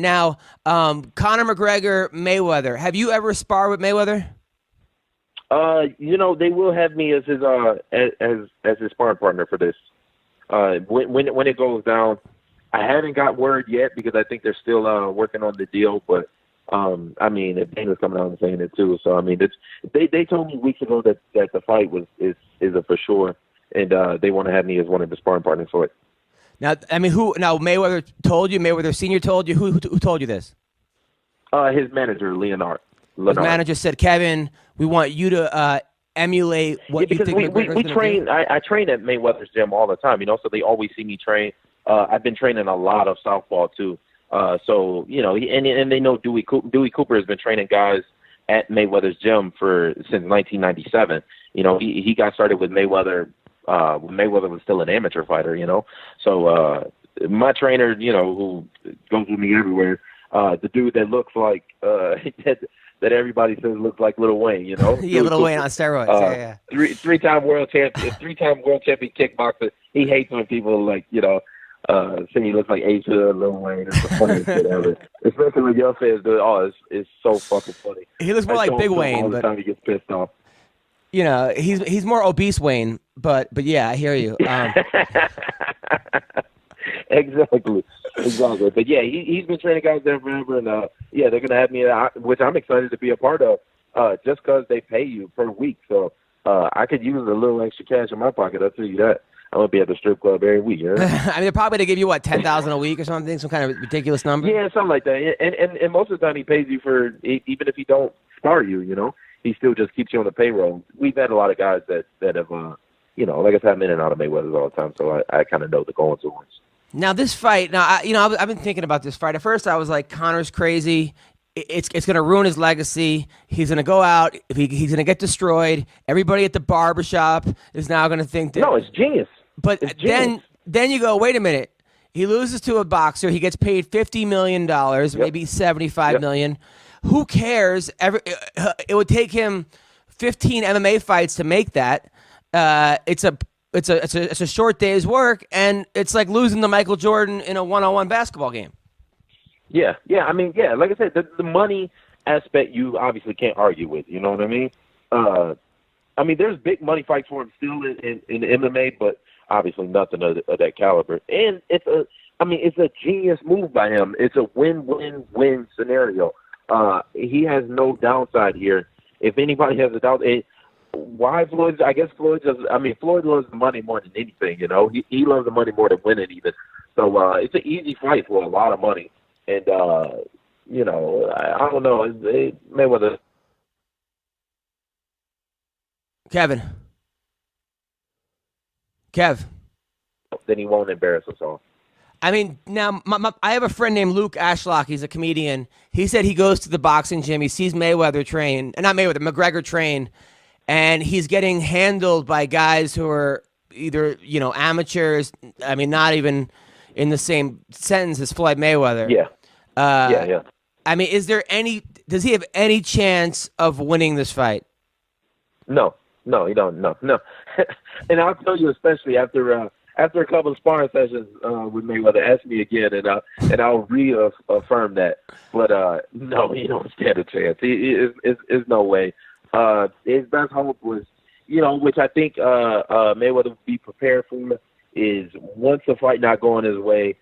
Now, Conor McGregor, Mayweather. Have you ever sparred with Mayweather? They will have me as his as his sparring partner for this. When it goes down, I haven't got word yet because I think they're still working on the deal. But if Dana's coming out and saying it too, so I mean, they told me weeks ago that the fight is a for sure, and they want to have me as one of the sparring partners for it. Now, I mean, who? Now, Mayweather told you. Mayweather Senior told you. Who told you this? His manager, Leonard. His manager said, "Kevin, we want you to emulate what you think McGregor's we going to train. do." I train at Mayweather's gym all the time, so they always see me train. I've been training a lot of southpaw too. So and they know Dewey Cooper has been training guys at Mayweather's gym since 1997. He got started with Mayweather when Mayweather was still an amateur fighter. So my trainer, who goes with me everywhere, the dude that looks like that everybody says looks like Lil Wayne, Yeah, Dewey Lil Cooper. Wayne on steroids. Yeah. Three-time world champion kickboxer. He hates when people say he looks like H Hood, Lil Wayne. It's the funniest shit ever. Especially when your fans do it. Oh, it's so fucking funny. He looks more like Big Wayne, all the but time he gets pissed off. he's more obese Wayne. But yeah, I hear you. Exactly. But yeah, he's been training guys there forever, and they're gonna have me, which I'm excited to be a part of, just because they pay you per week. So I could use a little extra cash in my pocket. I'll tell you that. I'm gonna be at the strip club every week. I mean, they're probably to give you what, 10,000 a week or something, some kind of ridiculous number. Yeah, something like that. And most of the time he pays you for, even if he don't spar you, he still just keeps you on the payroll. We've had a lot of guys that have, like I said, I'm in and out of Mayweather's all the time, so I kind of know the goings on. Now this fight, I've been thinking about this fight. At first, I was like, Conor's crazy. It's going to ruin his legacy. He's going to go out. He's going to get destroyed. Everybody at the barbershop is now going to think that. No, it's genius. But then you go, wait a minute. He loses to a boxer. He gets paid $50 million, maybe $75 million. Who cares? It would take him 15 MMA fights to make that. It's a short day's work, and it's like losing to Michael Jordan in a one-on-one basketball game. Yeah. I mean, like I said, the money aspect you obviously can't argue with. You know what I mean? I mean, there's big money fights for him still in MMA, but obviously nothing of that caliber. And it's a genius move by him. It's a win-win-win scenario. He has no downside here. If anybody has a doubt, why Floyd? I guess Floyd Floyd loves the money more than anything. He loves the money more than winning even. So it's an easy fight for a lot of money. And I don't know. Mayweather. Kev. Then he won't embarrass us all. I mean, now I have a friend named Luke Ashlock. He's a comedian. He said he goes to the boxing gym. He sees McGregor train, and he's getting handled by guys who are either amateurs. I mean, not even in the same sentence as Floyd Mayweather. Yeah. Yeah. I mean, does he have any chance of winning this fight? No, he don't. No. And I'll tell you, especially after a couple of sparring sessions with Mayweather, ask me again, and I'll reaffirm that. But no, he don't stand a chance. Is no way. His best hope was, which I think Mayweather would be prepared for, is once the fight not going his way,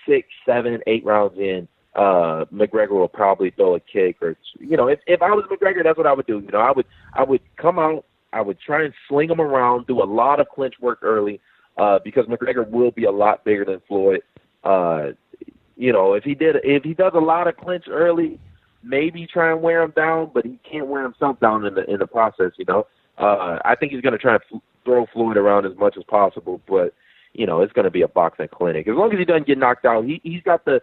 6, 7, 8 rounds in, McGregor will probably throw a kick, or if I was McGregor, that's what I would do. I would come out, I would try and sling him around, do a lot of clinch work early, because McGregor will be a lot bigger than Floyd. If he does a lot of clinch early, maybe try and wear him down, but he can't wear himself down in the process. I think he's going to try and throw Floyd around as much as possible, but it's going to be a boxing clinic. As long as he doesn't get knocked out, he's got the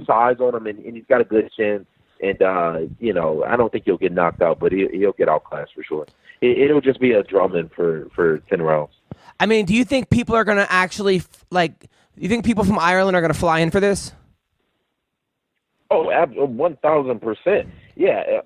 size on him, and he's got a good chin. And I don't think he'll get knocked out, but he'll get outclassed for sure. It'll just be a drumming for 10 rounds. I mean, do you think people are going to actually do you think people from Ireland are going to fly in for this? Oh, 1,000%. Yeah,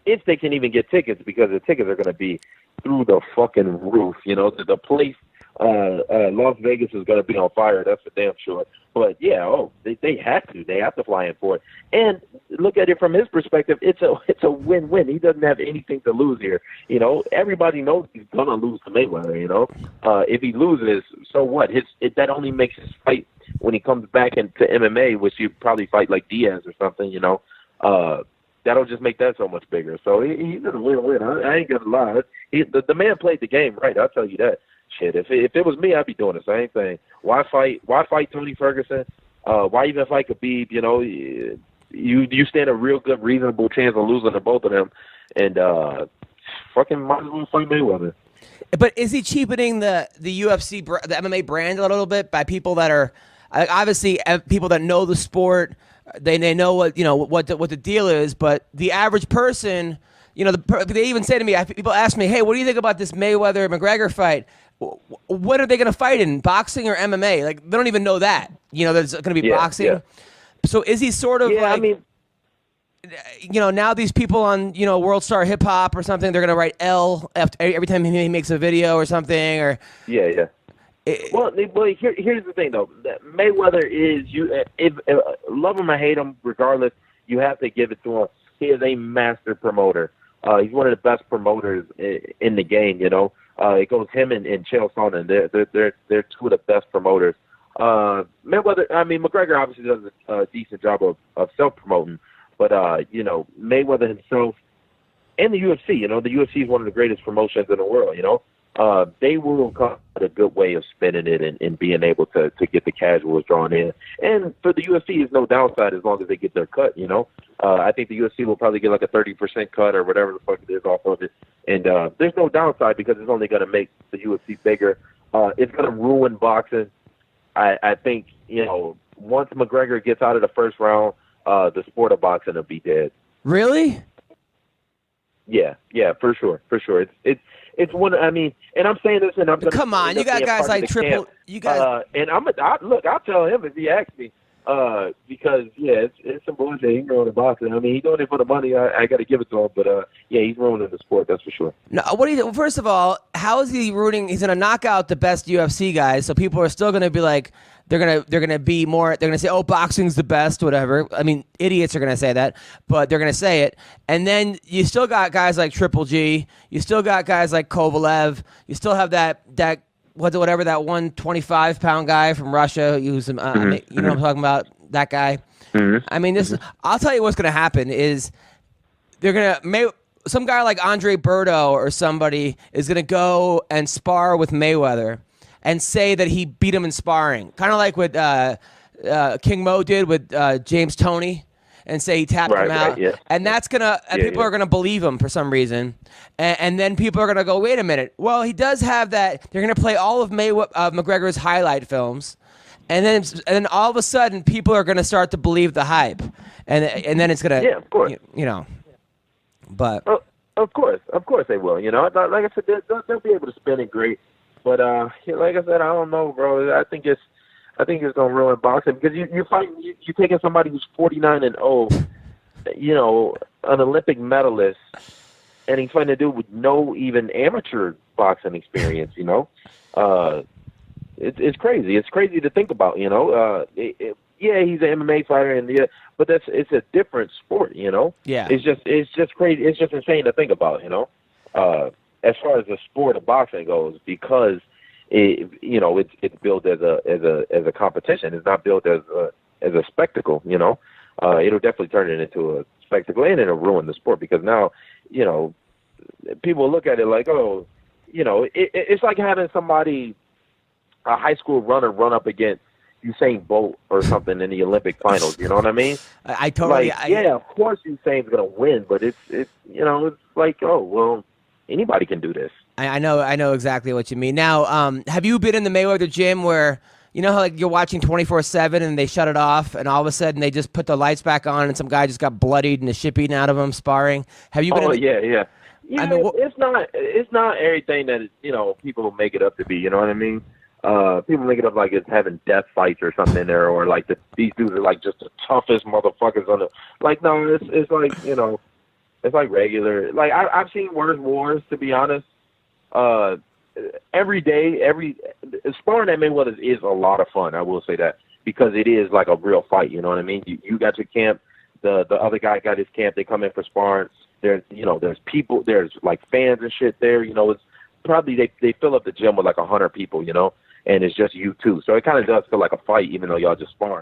if they can even get tickets, because the tickets are going to be through the fucking roof. The place Las Vegas is going to be on fire. That's for damn sure. But yeah, they have to. They have to fly in for it. And look at it from his perspective. It's a win-win. He doesn't have anything to lose here. You know, everybody knows he's going to lose to Mayweather. You know, if he loses, so what? That only makes his fight when he comes back into MMA, which you probably fight like Diaz or something. You know, that'll just make that so much bigger. So he's in a win-win. I ain't gonna lie. The man played the game right. I'll tell you that. Shit, if it was me, I'd be doing the same thing. Why fight Tony Ferguson? Why even fight Khabib? You know, you stand a real good, reasonable chance of losing to both of them, and fucking might as well fight Mayweather. But is he cheapening the UFC, the MMA brand a little bit by people that are obviously people that know the sport? They know what the deal is, but the average person, you know, they even say to me, people ask me, hey, what do you think about this Mayweather-McGregor fight? What are they going to fight in, boxing or MMA? Like, they don't even know that. You know, there's going to be boxing. Yeah. So is he sort of like, I mean, you know, now these people on, you know, World Star Hip Hop or something, they're going to write L every time he makes a video or something, or yeah. Well, here's the thing though. Mayweather is if love him or hate him, regardless, you have to give it to him. He is a master promoter. He's one of the best promoters in the game. You know, it goes him and Chael Sonnen. They're two of the best promoters. Mayweather, I mean, McGregor obviously does a decent job of self promoting, but you know, Mayweather himself and the UFC. You know, the UFC is one of the greatest promotions in the world. You know. They will come with a good way of spinning it and being able to get the casuals drawn in. And for the UFC, there's no downside as long as they get their cut, you know. I think the UFC will probably get like a 30% cut or whatever the fuck it is off of it. And there's no downside because it's only going to make the UFC bigger. It's going to ruin boxing. I think, you know, once McGregor gets out of the first round, the sport of boxing will be dead. Really? Yeah, for sure. It's one. I mean, and I'm saying this, and I'm gonna come on. You got guys like Triple. Camp. You guys, and look. I'll tell him if he asks me, because it's some bullshit. He's ruining boxing. I mean, he's doing it for the money. I got to give it to him, but yeah, he's ruining the sport. That's for sure. No, what do you? First of all, how is he ruining? He's gonna knock out the best UFC guys, so people are still gonna be like, they're gonna be more. They're gonna say, oh, boxing's the best, whatever. I mean, idiots are gonna say that, but they're gonna say it. And then you still got guys like Triple G. You still got guys like Kovalev. You still have that whatever that 125-pound guy from Russia. Who's you know what I'm talking about? That guy. Mm-hmm. I mean, I'll tell you what's gonna happen is they're gonna some guy like Andre Berto or somebody is gonna go and spar with Mayweather and say that he beat him in sparring, kind of like what King Mo did with James Toney, and say he tapped him out. Right, yeah. And that's people are gonna believe him for some reason, and then people are gonna go, wait a minute, well, he does have that. They're gonna play all of McGregor's highlight films, and then all of a sudden people are gonna start to believe the hype, and then it's gonna of course. You know, but of course they will. You know, like I said, they'll be able to spin it great. But like I said, I don't know, bro. I think it's gonna ruin boxing because you're taking somebody who's 49-0, you know, an Olympic medalist, and he's fighting a dude with no even amateur boxing experience. You know, it's crazy. It's crazy to think about. You know, yeah, he's an MMA fighter, but it's a different sport. You know, yeah. It's just crazy. It's just insane to think about. You know. As far as the sport of boxing goes, because it's built as a competition. It's not built as a spectacle. You know, it'll definitely turn it into a spectacle, and it'll ruin the sport because now, you know, people look at it like, oh, you know, it's like having somebody, a high school runner, run up against Usain Bolt or something in the Olympic finals. You know what I mean? I totally. Yeah, of course Usain's gonna win, but it's you know, it's like, oh well. Anybody can do this. I know exactly what you mean. Now, have you been in the Mayweather gym where, you know how like you're watching 24/7 and they shut it off and all of a sudden they just put the lights back on and some guy just got bloodied and the shit beaten out of him sparring? Have you been? Yeah. I mean, it's not everything that you know people make it up to be. You know what I mean? People make it up like it's having death fights or something in there, or like these dudes are like just the toughest motherfuckers on the. Like no, it's like you know. It's like regular. Like I've seen worse wars, to be honest. every day, sparring at Mayweather's is a lot of fun. I will say that, because it is like a real fight. You know what I mean? You got your camp, the other guy got his camp. They come in for sparring. There's people, there's like fans and shit there. It's probably they fill up the gym with like 100 people. And it's just you two. So it kind of does feel like a fight, even though y'all just sparring.